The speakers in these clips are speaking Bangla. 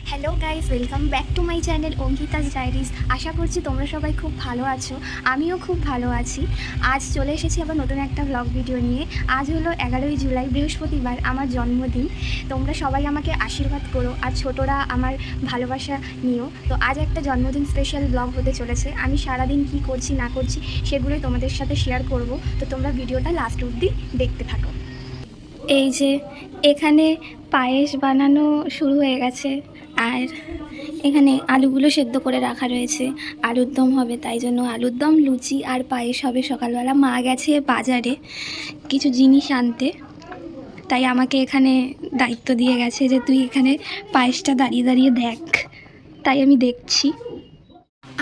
Hello guys, welcome back to my channel Ankita's diaries. আশা করছি তোমরা সবাই খুব ভালো আছো, আমিও খুব ভালো আছি। আজ চলে এসেছি আবার নতুন একটা ব্লগ ভিডিও নিয়ে। আজ হলো 11ই জুলাই, বৃহস্পতিবার, আমার জন্মদিন। তোমরা সবাই আমাকে আশীর্বাদ করো আর ছোটরা আমার ভালোবাসা নিও। তো আজ একটা জন্মদিন স্পেশাল ব্লগ হতে চলেছে। আমি সারাদিন কি করছি না করছি সেগুলোই তোমাদের সাথে শেয়ার করব। তো তোমরা ভিডিওটা লাস্ট অবধি দেখতে থাকো। এই যে এখানে পায়েস বানানো শুরু হয়ে গেছে, আর এখানে আলুগুলো সেদ্ধ করে রাখা রয়েছে। আলুর দম হবে, তাই জন্য আলুর দম, লুচি আর পায়েস হবে সকালবেলা। মা গেছে বাজারে কিছু জিনিস আনতে, তাই আমাকে এখানে দায়িত্ব দিয়ে গেছে যে তুই এখানে পায়েসটা দাঁড়িয়ে দাঁড়িয়ে দেখ। তাই আমি দেখছি।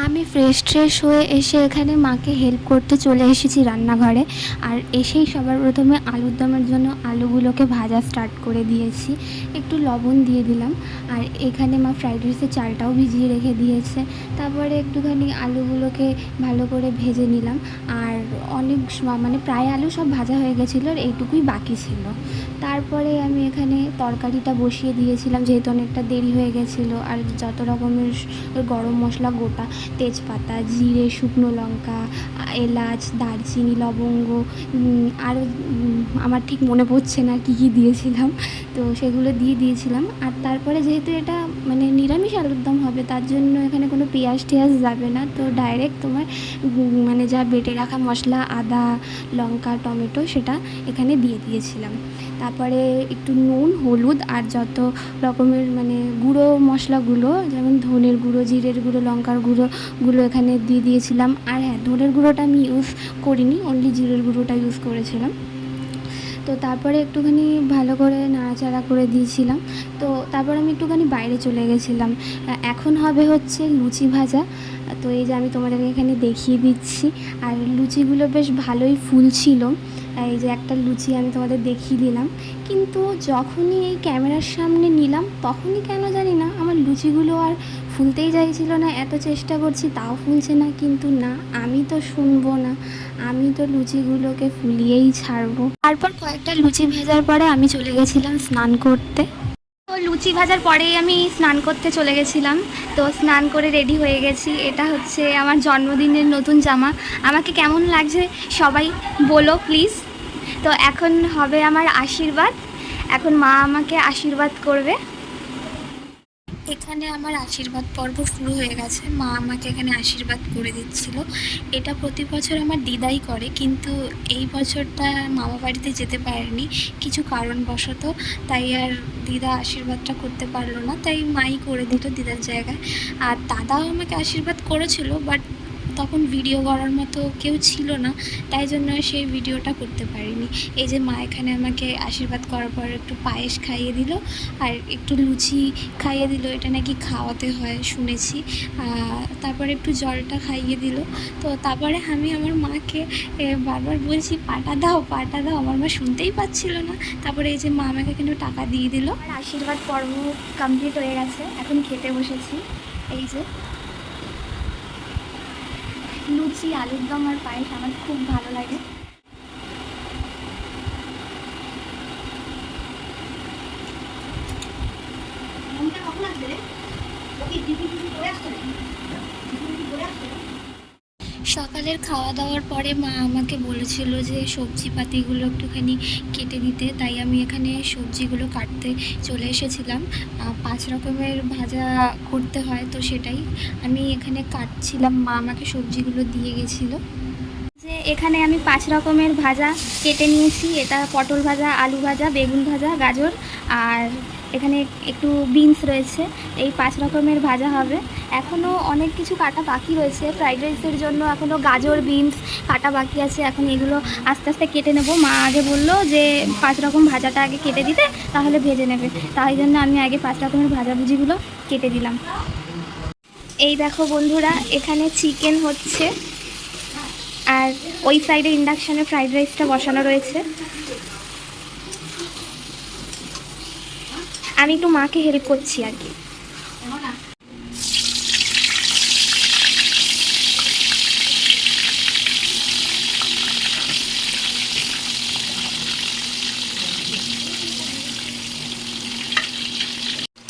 আমি ফ্রেশ হয়ে এসে এখানে মাকে হেল্প করতে চলে এসেছি রান্নাঘরে। আর এসেই সবার প্রথমে আলুর দমের জন্য আলুগুলোকে ভাজা স্টার্ট করে দিয়েছি, একটু লবণ দিয়ে দিলাম। আর এখানে মা ফ্রাইড রাইসের চালটাও ভিজিয়ে রেখে দিয়েছে। তারপরে একটুখানি আলুগুলোকে ভালো করে ভেজে নিলাম। আর অনেক মানে প্রায় আলু সব ভাজা হয়ে গেছিলো, আর এইটুকুই বাকি ছিল। তারপরে আমি এখানে তরকারিটা বসিয়ে দিয়েছিলাম, যেহেতু অনেকটা দেরি হয়ে গেছিলো। আর যত রকমের গরম মশলা, গোটা তেজপাতা, জিরে, শুকনো লঙ্কা, এলাচ, দারচিনি, লবঙ্গ, আর আমার ঠিক মনে পড়ছে না কী কী দিয়েছিলাম, তো সেগুলো দিয়ে দিয়েছিলাম। আর তারপরে যেহেতু এটা মানে নিরামিষ আলুর দম হবে, তার জন্য এখানে কোনো পেঁয়াজ টেয়াজ যাবে না। তো ডাইরেক্ট তোমার মানে যা বেটে রাখা মশলা, আদা, লঙ্কা, টমেটো, সেটা এখানে দিয়ে দিয়েছিলাম। তারপরে একটু নুন, হলুদ আর যত রকমের মানে গুঁড়ো মশলাগুলো, যেমন ধনের গুঁড়ো, জিরের গুঁড়ো, লঙ্কার গুঁড়োগুলো এখানে দিয়ে দিয়েছিলাম। আর হ্যাঁ, ধনের গুঁড়োটা আমি ইউজ করিনি, অনলি জিরের গুঁড়োটা ইউজ করেছিলাম। তো তারপরে একটুখানি ভালো করে নাড়াচাড়া করে দিয়েছিলাম। তো তারপর আমি একটুখানি বাইরে চলে গেছিলাম। এখন হবে হচ্ছে লুচি ভাজা। তো এই যে আমি তোমাদেরকে এখানে দেখিয়ে দিচ্ছি। আর লুচিগুলো বেশ ভালোই ফুলছিল। এই যে একটা লুচি আমি তোমাদের দেখিয়ে দিলাম, কিন্তু যখনই এই ক্যামেরার সামনে নিলাম তখনই কেন জানি না আমার লুচিগুলো আর ফুলতেই চাইছিল না। এত চেষ্টা করছি তাও ফুলছে না। কিন্তু না, আমি তো শুনবো না, আমি তো লুচিগুলোকে ফুলিয়েই ছাড়বো। তারপর কয়েকটা লুচি ভাজার পরে আমি চলে গেছিলাম স্নান করতে। তো লুচি ভাজার পরেই আমি স্নান করতে চলে গেছিলাম। তো স্নান করে রেডি হয়ে গেছি। এটা হচ্ছে আমার জন্মদিনের নতুন জামা। আমাকে কেমন লাগছে সবাই বলো প্লিজ। তো এখন হবে আমার আশীর্বাদ, এখন মা আমাকে আশীর্বাদ করবে। এখানে আমার আশীর্বাদ পর্ব শুরু হয়ে গেছে। মা আমাকে এখানে আশীর্বাদ করে দিচ্ছিল। এটা প্রতি বছর আমার দিদাই করে, কিন্তু এই বছরটা মামা বাড়িতে যেতে পারেনি কিছু কারণবশত, তাই আর দিদা আশীর্বাদটা করতে পারলো না, তাই মাই করে দিল দিদার জায়গায়। আর দাদাও আমাকে আশীর্বাদ করেছিল, বাট তখন ভিডিও করার মতো কেউ ছিল না, তাই জন্য সেই ভিডিওটা করতে পারিনি। এই যে মা এখানে আমাকে আশীর্বাদ করার পর একটু পায়েস খাইয়ে দিল আর একটু লুচি খাইয়ে দিল, এটা নাকি খাওয়াতে হয় শুনেছি। তারপরে একটু জলটা খাইয়ে দিল। তো তারপরে আমি আমার মাকে বারবার বলছি পাটা দাও পাটা দাও, আমার মা শুনতেই পাচ্ছিল না। তারপরে এই যে মা আমাকে কিন্তু টাকা দিয়ে দিল। আর আশীর্বাদ পর্ব কমপ্লিট হয়ে গেছে, এখন খেতে বসেছি। এই যে লুচি, আলুর দম আর পায়েস আমার খুব ভালো লাগে। সকালের খাওয়া দাওয়ার পরে মা আমাকে বলেছিল যে সবজিপাতিগুলো একটুখানি কেটে দিতে, তাই আমি এখানে সবজিগুলো কাটতে চলে এসেছিলাম। 5 রকমের ভাজা করতে হয়, তো সেটাই আমি এখানে কাটছিলাম। মা আমাকে সবজিগুলো দিয়ে গেছিলো। যে এখানে আমি 5 রকমের ভাজা কেটে নিয়েছি। এটা পটল ভাজা, আলু ভাজা, বেগুন ভাজা, গাজর, আর এখানে একটু বিনস রয়েছে। এই 5 রকমের ভাজা হবে। এখনও অনেক কিছু কাটা বাকি রয়েছে। ফ্রাইড রাইসের জন্য এখনও গাজর, বিনস কাটা বাকি আছে। এখন এগুলো আস্তে আস্তে কেটে নেব। মা আগে বললো যে 5 রকম ভাজাটা আগে কেটে দিতে, তাহলে ভেজে নেবে। তাই জন্য আমি আগে 5 রকমের ভাজাভুজিগুলো কেটে দিলাম। এই দেখো বন্ধুরা, এখানে চিকেন হচ্ছে, আর ওই সাইডে ইন্ডাকশানে ফ্রাইড রাইসটা বসানো রয়েছে। আমি একটু মাকে হেল্প করছি আর কি।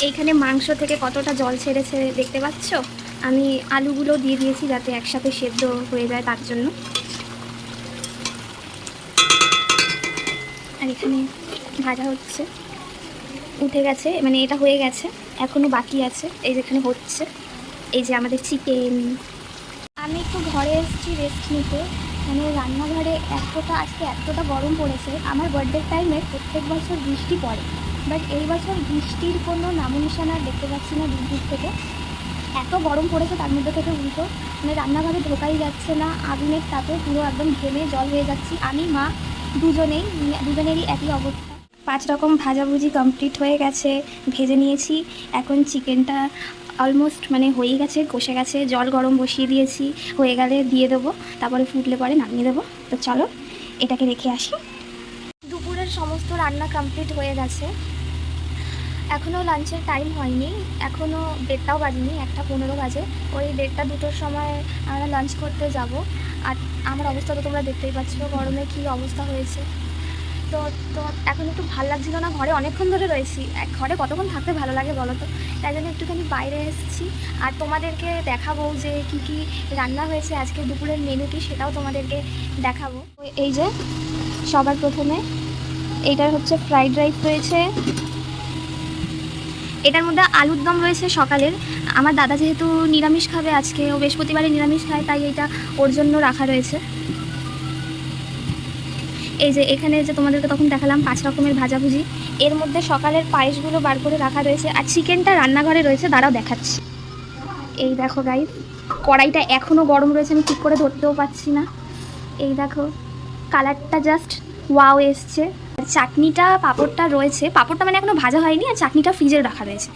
এইখানে মাংস থেকে কতটা জল ছেড়েছে দেখতে পাচ্ছ। আমি আলুগুলো দিয়ে দিয়েছি যাতে একসাথে সেদ্ধ হয়ে যায় তার জন্য। আর এখানে ভাজা হচ্ছে, উঠে গেছে, মানে এটা হয়ে গেছে, এখনও বাকি আছে। এই যেখানে হচ্ছে, এই যে আমাদের চিকেন। আমি একটু ঘরে এসেছি রেস্ট নিতে, মানে রান্নাঘরে এতটা গরম পড়েছে। আমার বার্থডের টাইমে প্রত্যেক বছর বৃষ্টি পড়ে, বাট এই বছর বৃষ্টির কোনো নামোনিশানা দেখতে পাচ্ছি না। দূর থেকে এত গরম পড়েছে, তার মধ্যে থেকে উল্টো মানে রান্নাঘরে ঢোকাই যাচ্ছে না। আগুনের তাপে পুরো একদম ঘেমে জল হয়ে যাচ্ছি। আমি মা দুজনেরই একই অবস্থা। 5 রকম ভাজাভুজি কমপ্লিট হয়ে গেছে, ভেজে নিয়েছি। এখন চিকেনটা অলমোস্ট মানে হয়ে গেছে, কষে গেছে। জল গরম বসিয়ে দিয়েছি, হয়ে গেলে দিয়ে দেবো, তারপরে ফুটলে পরে নামিয়ে দেবো। তো চলো এটাকে রেখে আসি। দুপুরের সমস্ত রান্না কমপ্লিট হয়ে গেছে, এখনও লাঞ্চের টাইম হয়নি, এখনও 1:30টাও বাজেনি, 1:15 বাজে। ওই 1:30-2টোর সময় আমরা লাঞ্চ করতে যাব। আর আমার অবস্থা তো তোমরা দেখতেই পাচ্ছ, গরমে কী অবস্থা হয়েছে। তো তো এখন একটু ভালো লাগছিল না, ঘরে অনেকক্ষণ ধরে রয়েছি। ঘরে কতক্ষণ থাকতে ভালো লাগে বলো তো, তাই জন্য একটুখানি বাইরে এসেছি। আর তোমাদেরকে দেখাবো যে কি কি রান্না হয়েছে আজকে, দুপুরের মেনু কি সেটাও তোমাদেরকে দেখাবো। এই যে সবার প্রথমে এইটার হচ্ছে ফ্রাইড রাইস রয়েছে, এটার মধ্যে আলুর দম রয়েছে সকালের। আমার দাদা যেহেতু নিরামিষ খাবে আজকে, ও বৃহস্পতিবারে নিরামিষ খায়, তাই এটা ওর জন্য রাখা রয়েছে। এই যে এখানে যে তোমাদেরকে তখন দেখালাম 5 রকমের ভাজাভুজি, এর মধ্যে সকালের পায়েসগুলো বার করে রাখা রয়েছে। আর চিকেনটা রান্নাঘরে রয়েছে, দাঁড়াও দেখাচ্ছি। এই দেখো গাইস, কড়াইটা এখনও গরম রয়েছে, আমি ঠিক করে ধরতেও পারছি না। এই দেখো কালারটা জাস্ট ওয়াও এসছে। চাটনিটা পাঁপড়টা রয়েছে, পাঁপড়টা মানে এখনও ভাজা হয়নি, আর চাটনিটা ফ্রিজে রাখা রয়েছে।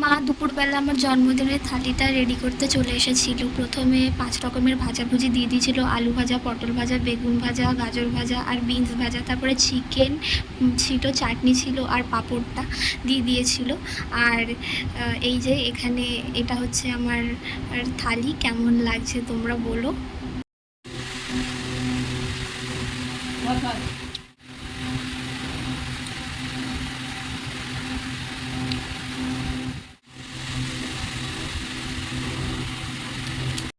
মা দুপুরবেলা আমার জন্মদিনের থালিটা রেডি করতে চলে এসেছিল। প্রথমে 5 রকমের ভাজাভুজি দিয়ে দিয়েছিল, আলু ভাজা, পটল ভাজা, বেগুন ভাজা, গাজর ভাজা আর বিনস ভাজা। তারপরে চিকেন ছিল, চাটনি ছিল আর পাঁপড়টা দিয়ে দিয়েছিল। আর এই যে এখানে এটা হচ্ছে আমার থালি, কেমন লাগছে তোমরা বলো।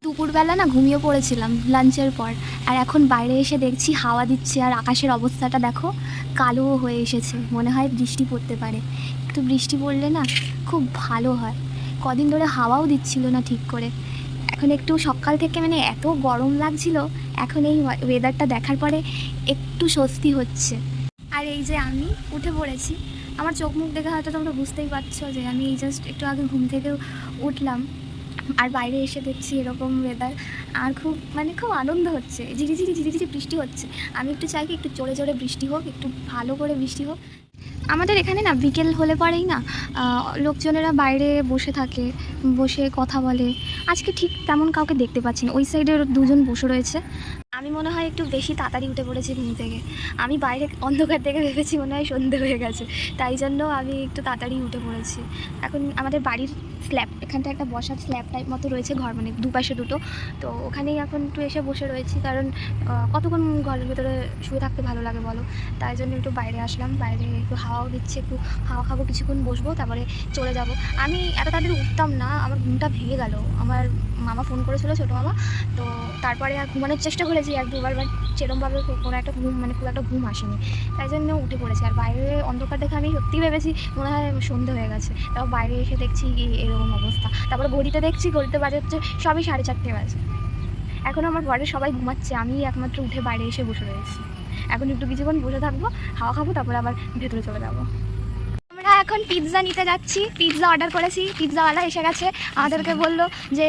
দুপুরবেলা না ঘুমিয়ে পড়েছিলাম লাঞ্চের পর, আর এখন বাইরে এসে দেখছি হাওয়া দিচ্ছে, আর আকাশের অবস্থাটা দেখো, কালো হয়ে এসেছে। মনে হয় বৃষ্টি পড়তে পারে। একটু বৃষ্টি পড়লে না খুব ভালো হয়। কদিন ধরে হাওয়াও দিচ্ছিল না ঠিক করে। এখন একটু সকাল থেকে মানে এত গরম লাগছিল, এখন এই ওয়েদারটা দেখার পরে একটু স্বস্তি হচ্ছে। আর এই যে আমি উঠে পড়েছি, আমার চোখ মুখ দেখে হয়তো তোমরা বুঝতেই পারছো যে আমি জাস্ট একটু আগে ঘুম থেকে উঠলাম, আর বাইরে এসে দেখছি এরকম ওয়েদার। আর খুব আনন্দ হচ্ছে, ঝিরিঝিরি বৃষ্টি হচ্ছে। আমি একটু চাই কি একটু জোরে জোরে বৃষ্টি হোক, একটু ভালো করে বৃষ্টি হোক। আমাদের এখানে না বিকেল হলে পরেই না লোকজনেরা বাইরে বসে থাকে, বসে কথা বলে। আজকে ঠিক তেমন কাউকে দেখতে পাচ্ছি না। ওই সাইডে 2জন বসে রয়েছে। আমি মনে হয় একটু বেশি তাড়াতাড়ি উঠে পড়েছি ঘুম থেকে। আমি বাইরে অন্ধকার থেকে ভেবেছি মনে হয় সন্ধে হয়ে গেছে, তাই জন্য আমি একটু তাড়াতাড়ি উঠে পড়েছি। এখন আমাদের বাড়ির স্ল্যাব, এখানটা একটা বসার স্ল্যাব টাইপ মতো রয়েছে, ঘর মানে দুপাশে দুটো। তো ওখানেই এখন একটু এসে বসে রয়েছি, কারণ কতক্ষণ ঘরের ভেতরে শুয়ে থাকতে ভালো লাগে বলো। তাই জন্য একটু বাইরে আসলাম, বাইরে একটু হাওয়াও দিচ্ছে, একটু হাওয়া খাবো, কিছুক্ষণ বসবো, তারপরে চলে যাব। আমি এত তাড়াতাড়ি উঠতাম না, আমার ঘুমটা ভেঙে গেল। আমার মামা ফোন করেছিল, ছোটো মামা। তো তারপরে আর ঘুমানোর চেষ্টা করেছি 1-2বার, বাট সেরকমভাবে কোনো একটা ঘুম মানে খুব একটা ঘুম আসেনি, তাই জন্য উঠে পড়েছি। আর বাইরে অন্ধকার দেখে আমি সত্যিই ভেবেছি মনে হয় সন্ধে হয়ে গেছে। তারপর বাইরে এসে দেখছি এরকম অবস্থা। তারপরে ঘড়িতে দেখছি, ঘড়িতে বাজে হচ্ছে সবই 4:30 বাজে। এখন আমার ঘরে সবাই ঘুমাচ্ছে, আমি একমাত্র উঠে বাইরে এসে বসে রয়েছি। এখন একটু কিছুক্ষণ বসে থাকবো, হাওয়া খাবো, তারপরে আবার ভেতরে চলে যাবো। আমরা এখন পিৎজা নিতে যাচ্ছি, পিৎজা অর্ডার করেছি, পিৎজাওয়ালা এসে গেছে। আমাদেরকে বললো যে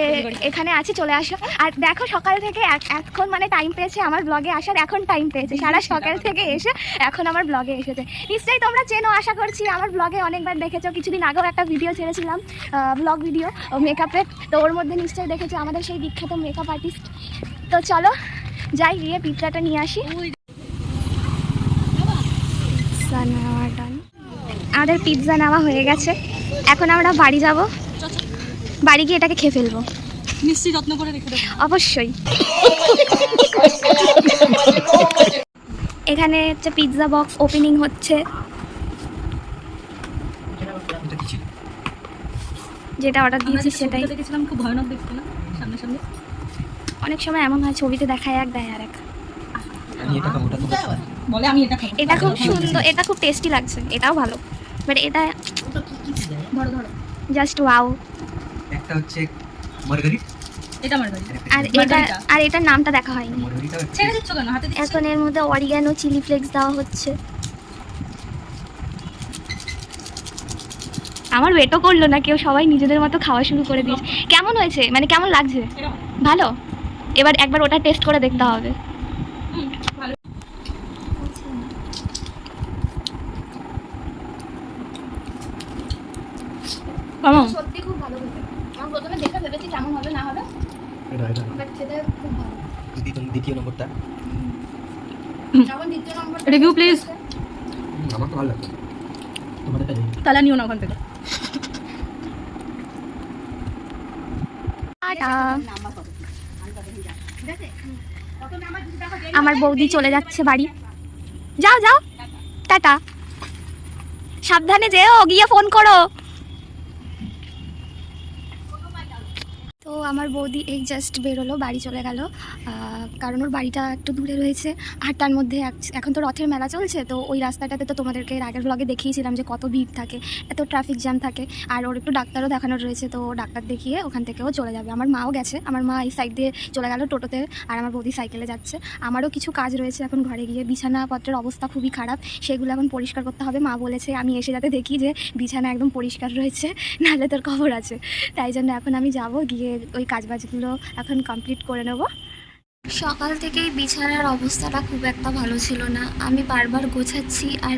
এখানে আছি, চলে আসো। আর দেখো সকাল থেকে এখন মানে টাইম পেয়েছে আমার ব্লগে আসার, এখন টাইম পেয়েছে, সারা সকাল থেকে এসে এখন আমার ব্লগে এসেছে। নিশ্চয়ই তোমরা চেনো, আশা করছি আমার ব্লগে অনেকবার দেখেছো। কিছুদিন আগেও একটা ভিডিও ছেড়েছিলাম, ব্লগ ভিডিও মেকআপের, তো ওর মধ্যে নিশ্চয়ই দেখেছো আমাদের সেই বিখ্যাত মেকআপ আর্টিস্ট। তো চলো যাই, গিয়ে পিৎজাটা নিয়ে আসি। আমাদের পিৎজা নেওয়া হয়ে গেছে, এখন আমরা বাড়ি যাব। বাড়ি গিয়ে এটাকে খেয়ে ফেলবো, নিশ্চয়ই যত্ন করে রেখে দেবো। অবশ্যই। এখানে হচ্ছে পিৎজা বক্স ওপেনিং হচ্ছে। যেটা অর্ডার দিয়েছি সেটাই। দেখেছিলাম খুব ভয়ানক দেখতে না সামনে সামনে। অনেক সময় এমন হয় ছবিতে দেখায় এক দেয় আর এক। আমি এটা খাবো, ওটা তো বলে আমি এটা খাবো। এটা খুব সুন্দর, এটা খুব টেস্টি লাগছে, এটাও ভালো, বাট এটা ধরো ধরো। Just wow. একটা হচ্ছে মার্গারিট, এটা আমার বাড়ি। আর এটার নামটা দেখা হয়নি। মার্গারিটা হচ্ছে ছেড়ে দিচ্ছ কেন? হাতে দিচ্ছ। এখন এর মধ্যে অরিগ্যানো চিলি ফ্লেক্স দেওয়া হচ্ছে। আমার ওয়েটও করলো না কেউ, সবাই নিজেদের মতো খাওয়া শুরু করে দিয়েছে। কেমন হয়েছে, মানে কেমন লাগছে? এরকম। ভালো। এবার একবার ওটা টেস্ট করে দেখতে হবে। ভালো। কেমন? সত্যি খুব ভালো খেতে। আমি প্রথমে দেখে ভেবেছি কেমন হবে না হবে, এটা বাট খেতে খুব ভালো। দ্বিতীয় নম্বরটা যখন দ্বিতীয় নম্বর রিভিউ প্লিজ। আমার তো ভালো লাগছে, তোমাদেরটা জানি। তালা নিও না ওখান থেকে। আমার বৌদি চলে যাচ্ছে বাড়ি। যাও যাও, টাটা, সাবধানে যেও, গিয়ে ফোন করো। তো আমার বৌদি এই জাস্ট বেরোলো, বাড়ি চলে গেল, কারণ ওর বাড়িটা একটু দূরে রয়েছে। আর তার মধ্যে এখন তো রথের মেলা চলছে, তো ওই রাস্তাটাতে তো তোমাদেরকে এর আগের ব্লগে দেখিয়েছিলাম যে কত ভিড় থাকে, এত ট্রাফিক জ্যাম থাকে। আর ওর একটু ডাক্তারও দেখানোর রয়েছে, তো ডাক্তার দেখিয়ে ওখান থেকেও চলে যাবে। আমার মাও গেছে, আমার মা এই সাইড দিয়ে চলে গেল টোটোতে, আর আমার বৌদি সাইকেলে যাচ্ছে। আমারও কিছু কাজ রয়েছে এখন ঘরে গিয়ে, বিছানাপত্রের অবস্থা খুবই খারাপ, সেগুলো এখন পরিষ্কার করতে হবে। মা বলেছে আমি এসে যাতে দেখি যে বিছানা একদম পরিষ্কার রয়েছে, নাহলে তোর খবর আছে। তাই জন্য এখন আমি যাব, গিয়ে ওই কাজবাজগুলো এখন কমপ্লিট করে নেব। সকাল থেকেই বিছানার অবস্থাটা খুব একটা ভালো ছিল না, আমি বারবার গোছাচ্ছি আর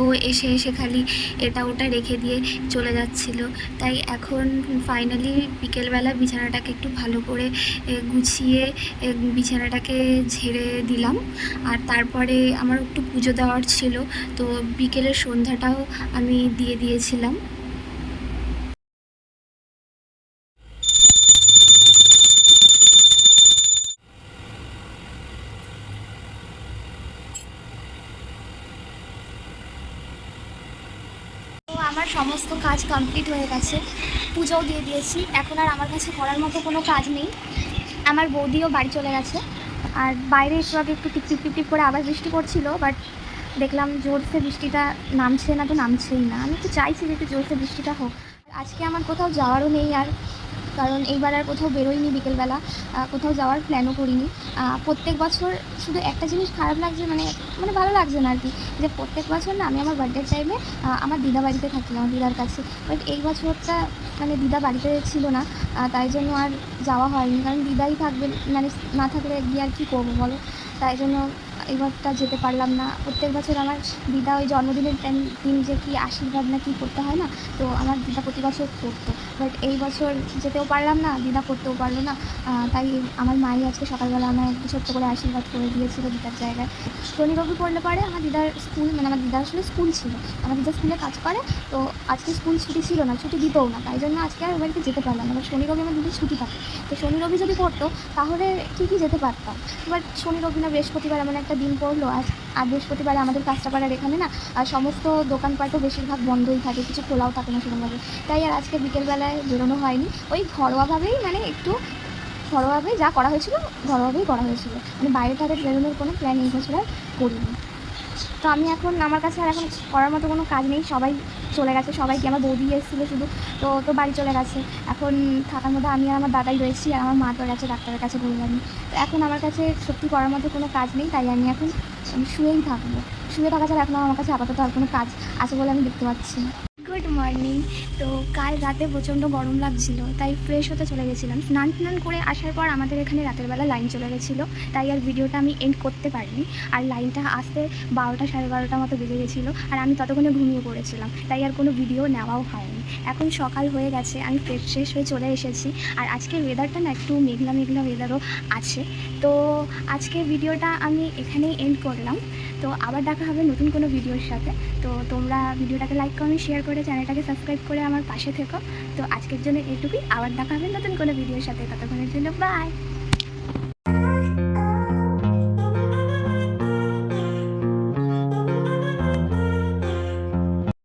ও এসে এসে খালি এটা ওটা রেখে দিয়ে চলে যাচ্ছিল। তাই এখন ফাইনালি বিকেলবেলা বিছানাটাকে একটু ভালো করে গুছিয়ে বিছানাটাকে ঝেড়ে দিলাম। আর তারপরে আমার একটু পুজো দেওয়ার ছিল, তো বিকেলের সন্ধ্যাটাও আমি দিয়ে দিয়েছিলাম। তো আমার সমস্ত কাজ কমপ্লিট হয়ে গেছে, পুজোও দিয়ে দিয়েছি। এখন আর আমার কাছে করার মতো কোনো কাজ নেই। আমার বৌদিও বাড়ি চলে গেছে, আর বাইরে একটু আগে একটু টিপ টিপ টিপ টিপ করে আবার বৃষ্টি পড়ছিল, বাট দেখলাম জোরসে বৃষ্টিটা নামছে না, তো নামছেই না। আমি একটু চাইছি যে একটু জোরসে বৃষ্টিটা হোক। আজকে আমার কোথাও যাওয়ারও নেই আর, কারণ এইবার আর কোথাও বেরোইনি, বিকেলবেলা কোথাও যাওয়ার প্ল্যানও করিনি। প্রত্যেক বছর শুধু একটা জিনিস খারাপ লাগছে, মানে ভালো লাগছে না আর কি, যে প্রত্যেক বছর না আমি আমার বার্থডের টাইমে আমার দিদা বাড়িতে থাকি, আমার দিদার কাছে। বাট এই বছরটা মানে দিদা বাড়িতে ছিল না, তাই জন্য আর যাওয়া হয়নি, কারণ দিদাই থাকবে, মানে না থাকলে গিয়ে আর কী করবো বলো। তাই জন্য এবারটা যেতে পারলাম না। প্রত্যেক বছর আমার দিদা ওই জন্মদিনের দিন যে কি আশীর্বাদ না কী করতে হয় না, তো আমার দিদা প্রতি বছর করতো। বাট এই বছর যেতেও পারলাম না, দিদা করতেও পারলো না, তাই আমার মাই আজকে সকালবেলা আমায় একটু ছোট্ট করে আশীর্বাদ করে দিয়েছিল দিদার জায়গায়। শনি রবি পড়লে পরে আমার দিদার স্কুল, মানে আমার দিদার আসলে স্কুল ছিল, আমার দিদা স্কুলে কাজ করে, তো আজকে স্কুল ছুটি ছিল না, ছুটি দিতেও না, তাই জন্য আজকে আর বাড়িতে যেতে পারলাম না। এবার শনি রবি আমার দিদির ছুটি থাকে, তো শনি রবি যদি পড়তো তাহলে ঠিকই যেতে পারতাম। বাট শনি রবি না বৃহস্পতিবার এমন একটা দিন পড়লো, আর বৃহস্পতিবারে আমাদের কাঁচরাপাড়ার এখানে না আর সমস্ত দোকানপাটও বেশিরভাগ বন্ধই থাকে, কিছু খোলাও থাকে না সেরকমভাবে। তাই আর আজকে বিকেলবেলায় বেরোনো হয়নি, ওই ঘরোয়াভাবেই, মানে একটু ঘরোয়াভাবেই যা করা হয়েছিল, ঘরোয়াভাবেই করা হয়েছিল, মানে বাইরে টাইরে বেরোনোর কোনো প্ল্যান এই বছর আর করিনি। তো আমি এখন, আমার কাছে আর এখন করার মতো কোনো কাজ নেই, সবাই চলে গেছে, সবাইকে, আমার বৌদি এসেছিলো শুধু, তো বাড়ি চলে গেছে। এখন থাকার মধ্যে আমি আর আমার দাদাই রয়েছি, আর আমার মা তো গেছে ডাক্তারের কাছে বলে যাবি। তো এখন আমার কাছে সত্যি করার মতো কোনো কাজ নেই, তাই আমি এখন শুয়েই থাকবো। শুয়ে থাকা ছাড়া এখন আমার কাছে আপাতত আর কোনো কাজ আছে বলে আমি দেখতে পাচ্ছি না। Good morning. তো কাল রাতে প্রচণ্ড গরম লাগছিল, তাই ফ্রেশ হতে চলে গেছিলাম। স্নান করে আসার পর আমাদের এখানে রাতের বেলা লাইন চলে গেছিলো, তাই আর ভিডিওটা আমি এন্ড করতে পারিনি। আর লাইনটা আসতে 12টা সাড়ে 12টার মতো বেজে গেছিলো, আর আমি ততক্ষণে ঘুমিয়ে পড়েছিলাম, তাই আর কোনো ভিডিও নেওয়াও হয়নি। এখন সকাল হয়ে গেছে, আমি ফ্রেশ হয়ে চলে এসেছি। আর আজকের ওয়েদারটা না একটু মেঘলা মেঘলা ওয়েদারও আছে। তো আজকের ভিডিওটা আমি এখানেই এন্ড করলাম। তো আবার দেখা হবে নতুন কোনো ভিডিওর সাথে। তো তোমরা ভিডিওটাকে লাইক কমেন্ট শেয়ার করে চ্যানেলটাকে সাবস্ক্রাইব করে আমার পাশে থেকো। তো আজকের জন্য এটুকুই, আবার দেখা হবে নতুন কোনো ভিডিওর সাথে। ততক্ষণের জন্য বাই।